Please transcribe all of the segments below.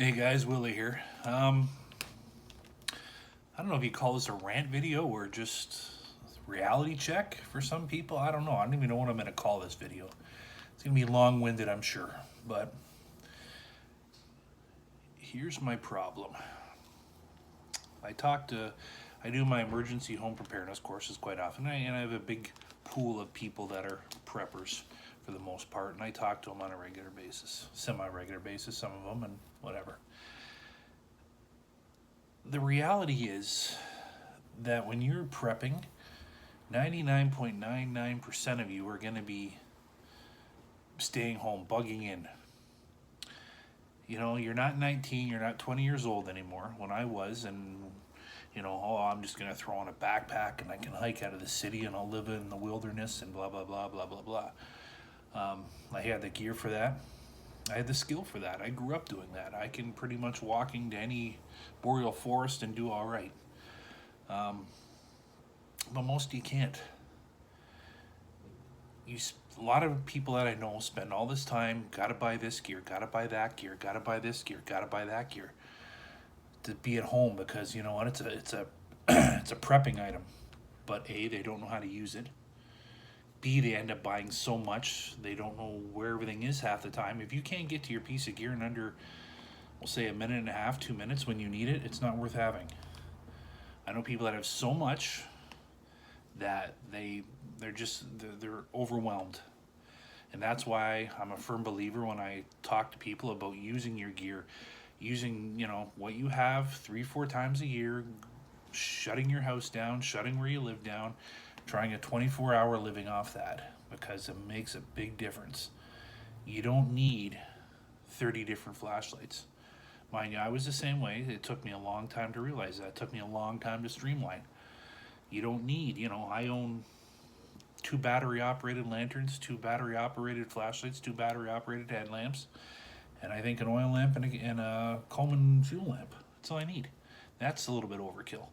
Hey guys, Willie here. I don't know if you call this a rant video or just reality check for some people. I don't know. I don't even know what I'm going to call this video. It's going to be long winded, I'm sure. But here's my problem. I talk to, I do my emergency home preparedness courses quite often, and I have a big pool of people that are preppers for the most part, and I talk to them on a regular basis, semi regular basis, some of them, and whatever. The reality is that when you're prepping, 99.99% of you are going to be staying home, bugging in. You know, you're not 19, you're not 20 years old anymore. When I was, and oh, I'm just going to throw on a backpack and I can hike out of the city and I'll live in the wilderness and blah, blah, blah, blah, blah, blah. I had the gear for that. I had the skill for that. I grew up doing that. I can pretty much walk into any boreal forest and do all right. But most of you can't. A lot of people that I know spend all this time, gotta buy this gear, gotta buy that gear, gotta buy this gear, gotta buy that gear to be at home because you know what? It's a it's a prepping item. But A, they don't know how to use it. B, they end up buying so much they don't know where everything is half the time. If you can't get to your piece of gear in under, we'll say, a minute and a half, 2 minutes when you need it, it's not worth having. I know people that have so much that they're overwhelmed, and that's why I'm a firm believer when I talk to people about using your gear, using what you have 3-4 times a year, shutting your house down, shutting where you live down, trying a 24-hour living off that because it makes a big difference. You don't need 30 different flashlights. Mind you, I was the same way. It took me a long time to realize that. It took me a long time to streamline. You don't need, I own 2 battery-operated lanterns, 2 battery-operated flashlights, 2 battery-operated headlamps, and I think an oil lamp and a Coleman fuel lamp. That's all I need. That's a little bit overkill.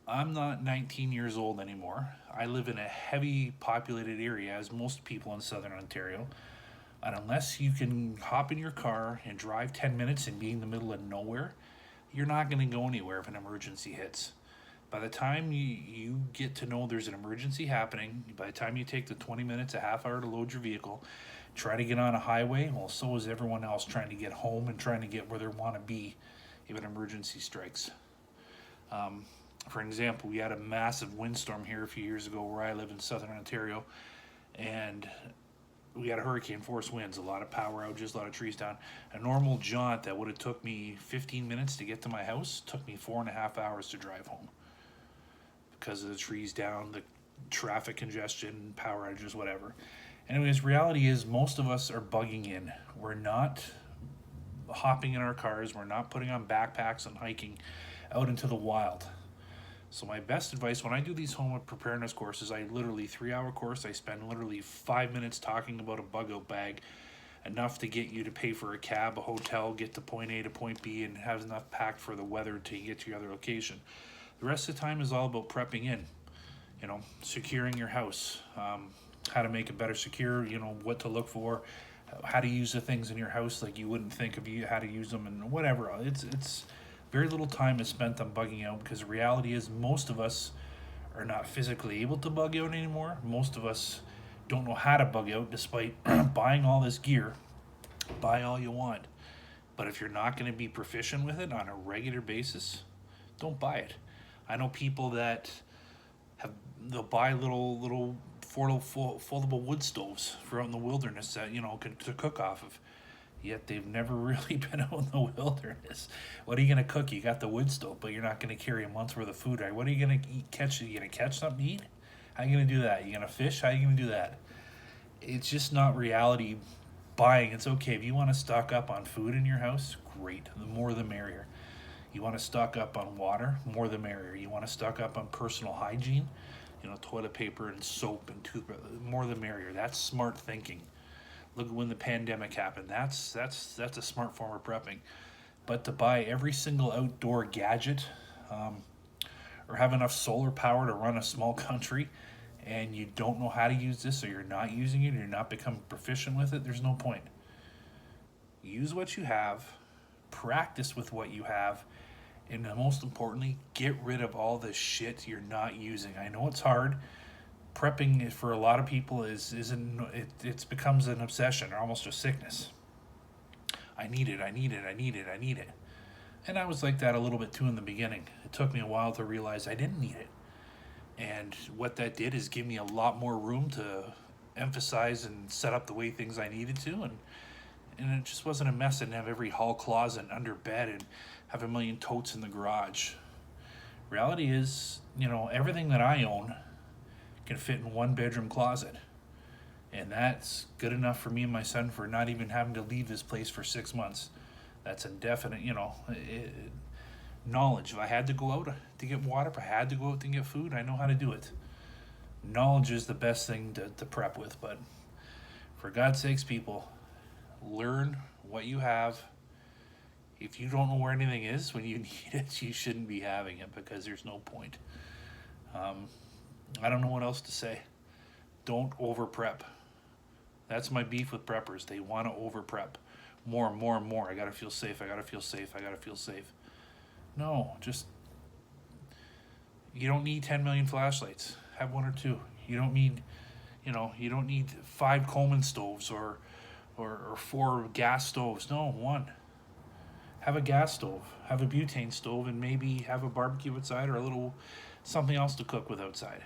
I'm not 19 years old anymore. I live in a heavy populated area, as most people in southern Ontario. And unless you can hop in your car and drive 10 minutes and be in the middle of nowhere, you're not going to go anywhere if an emergency hits. By the time you get to know there's an emergency happening, by the time you take the 20 minutes, a half hour to load your vehicle, try to get on a highway, well, so is everyone else trying to get home and trying to get where they want to be if an emergency strikes. For example, we had a massive windstorm here a few years ago where I live in southern Ontario, and we had a hurricane force winds, a lot of power outages, a lot of trees down. A normal jaunt that would have took me 15 minutes to get to my house took me 4.5 hours to drive home because of the trees down, the traffic congestion, power outages, whatever. Anyways, reality is most of us are bugging in. We're not hopping in our cars. We're not putting on backpacks and hiking out into the wild. So my best advice when I do these home preparedness courses, I literally 3-hour course. I spend literally 5 minutes talking about a bug out bag, enough to get you to pay for a cab, a hotel, get to point A to point B, and have enough packed for the weather to get to your other location. The rest of the time is all about prepping in, securing your house, how to make it better secure, what to look for, how to use the things in your house like you wouldn't think of how to use them, and whatever. It's very little time is spent on bugging out because the reality is most of us are not physically able to bug out anymore. Most of us don't know how to bug out despite buying all this gear. Buy all you want. But if you're not going to be proficient with it on a regular basis, don't buy it. I know people that they'll buy little foldable wood stoves for out in the wilderness that to cook off of. Yet they've never really been out in the wilderness. What are you gonna cook? You got the wood stove, but you're not gonna carry a month's worth of food. Right? What are you gonna catch? Are you gonna catch something to eat? How are you gonna do that? You gonna fish? How are you gonna do that? It's just not reality buying. It's okay if you want to stock up on food in your house. Great, the more the merrier. You want to stock up on water, more the merrier. You want to stock up on personal hygiene, toilet paper and soap and toothbrush, more the merrier. That's smart thinking. Look at when the pandemic happened. That's a smart form of prepping. But to buy every single outdoor gadget, or have enough solar power to run a small country, and you don't know how to use this, or you're not using it, or you're not becoming proficient with it, there's no point. Use what you have, practice with what you have, and most importantly, get rid of all the shit you're not using. I know it's hard. Prepping for a lot of people it becomes an obsession or almost a sickness. I need it, I need it, I need it, I need it. And I was like that a little bit too in the beginning. It took me a while to realize I didn't need it. And what that did is give me a lot more room to emphasize and set up the way things I needed to. And it just wasn't a mess. I didn't have every hall closet and under bed and have a million totes in the garage. Reality is, everything that I own can fit in one bedroom closet. And that's good enough for me and my son for not even having to leave this place for 6 months. That's a definite, knowledge. If I had to go out to get water, if I had to go out to get food, I know how to do it. Knowledge is the best thing to prep with, but for God's sakes, people, learn what you have. If you don't know where anything is when you need it, you shouldn't be having it because there's no point. I don't know what else to say. Don't over prep. That's my beef with preppers. They want to over prep. More and more and more. I gotta feel safe. I gotta feel safe. I gotta feel safe. No, you don't need 10 million flashlights. Have one or two. You don't need, you don't need 5 Coleman stoves or 4 gas stoves. No, one. Have a gas stove. Have a butane stove, and maybe have a barbecue outside or a little something else to cook with outside.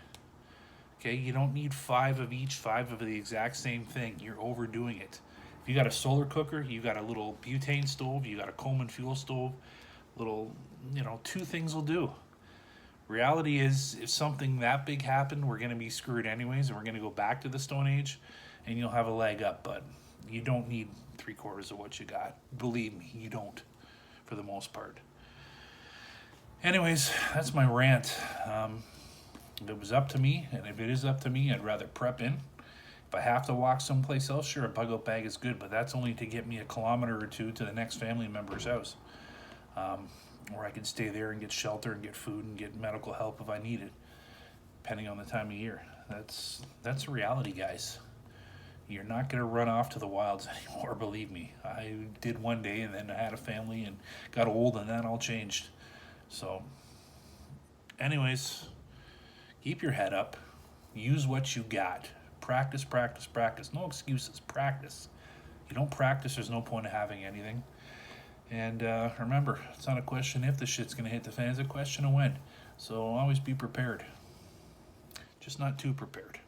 Okay, you don't need 5 of each, 5 of the exact same thing. You're overdoing it. If you got a solar cooker, you got a little butane stove, you got a Coleman fuel stove, little, 2 things will do. Reality is, if something that big happened, we're going to be screwed anyways, and we're going to go back to the Stone Age, and you'll have a leg up, but you don't need 3/4 of what you got. Believe me, you don't, for the most part. Anyways, that's my rant. If it was up to me, and if it is up to me, I'd rather prep in. If I have to walk someplace else, sure, a bug-out bag is good, but that's only to get me a kilometer or 2 to the next family member's house. Or I can stay there and get shelter and get food and get medical help if I need it, depending on the time of year. That's a reality, guys. You're not going to run off to the wilds anymore, believe me. I did one day, and then I had a family and got old, and that all changed. So, anyways, keep your head up. Use what you got. Practice, practice, practice. No excuses. Practice. You don't practice, there's no point in having anything. And remember, it's not a question if the shit's going to hit the fan. It's a question of when. So always be prepared. Just not too prepared.